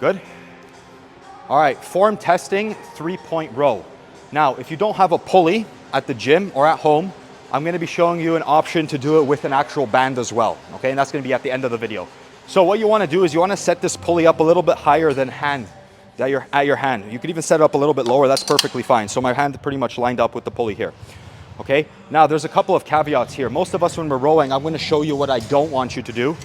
Good. All right, form testing, 3-point row. Now, if you don't have a pulley at the gym or at home, I'm gonna be showing you an option to do it with an actual band as well, okay? And that's gonna be at the end of the video. So what you wanna do is you wanna set this pulley up a little bit higher than at your hand. You could even set it up a little bit lower, that's perfectly fine. So my hand pretty much lined up with the pulley here, okay? Now, there's a couple of caveats here. Most of us, when we're rowing, I'm gonna show you what I don't want you to do.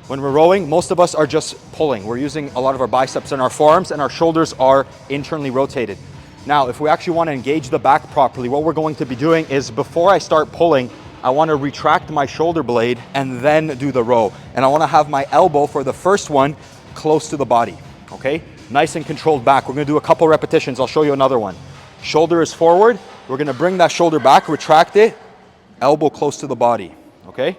When we're rowing, most of us are just pulling. We're using a lot of our biceps and our forearms, and our shoulders are internally rotated. Now, if we actually want to engage the back properly, what we're going to be doing is before I start pulling, I want to retract my shoulder blade and then do the row. And I want to have my elbow for the first one close to the body, okay? Nice and controlled back. We're going to do a couple repetitions. I'll show you another one. Shoulder is forward. We're going to bring that shoulder back, retract it, elbow close to the body, okay?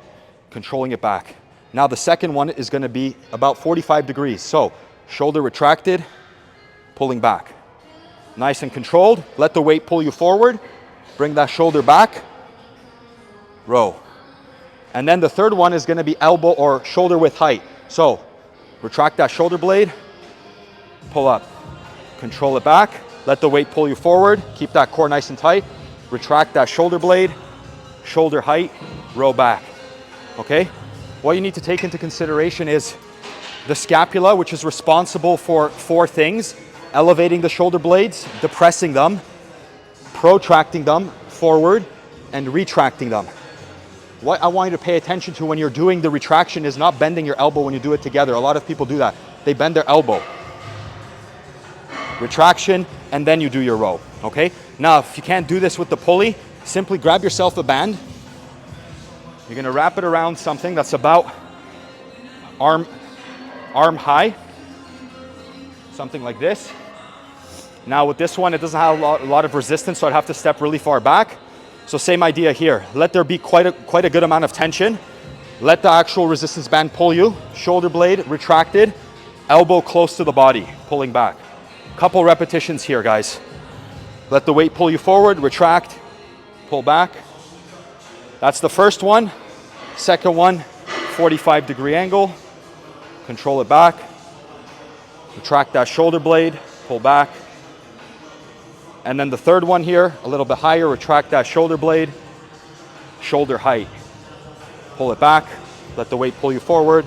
Controlling it back. Now the second one is going to be about 45 degrees. So shoulder retracted, pulling back. Nice and controlled. Let the weight pull you forward. Bring that shoulder back, row. And then the third one is going to be elbow or shoulder width height. So retract that shoulder blade, pull up, control it back. Let the weight pull you forward. Keep that core nice and tight. Retract that shoulder blade, shoulder height, row back. Okay? What you need to take into consideration is the scapula, which is responsible for 4 things: elevating the shoulder blades, depressing them, protracting them forward, and retracting them. What I want you to pay attention to when you're doing the retraction is not bending your elbow when you do it together. A lot of people do that. They bend their elbow. Retraction, and then you do your row, okay? Now, if you can't do this with the pulley, simply grab yourself a band. You're gonna wrap it around something that's about arm high, something like this. Now with this one, it doesn't have a lot of resistance, so I'd have to step really far back. So same idea here. Let there be quite a good amount of tension. Let the actual resistance band pull you. Shoulder blade retracted, elbow close to the body, pulling back. Couple repetitions here, guys. Let the weight pull you forward, retract, pull back. That's the first one. Second one, 45-degree angle. Control it back. Retract that shoulder blade, pull back. And then the third one here, a little bit higher, retract that shoulder blade, shoulder height. Pull it back, let the weight pull you forward,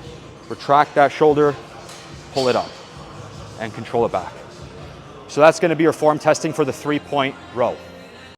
retract that shoulder, pull it up, and control it back. So that's gonna be your form testing for the 3-point row.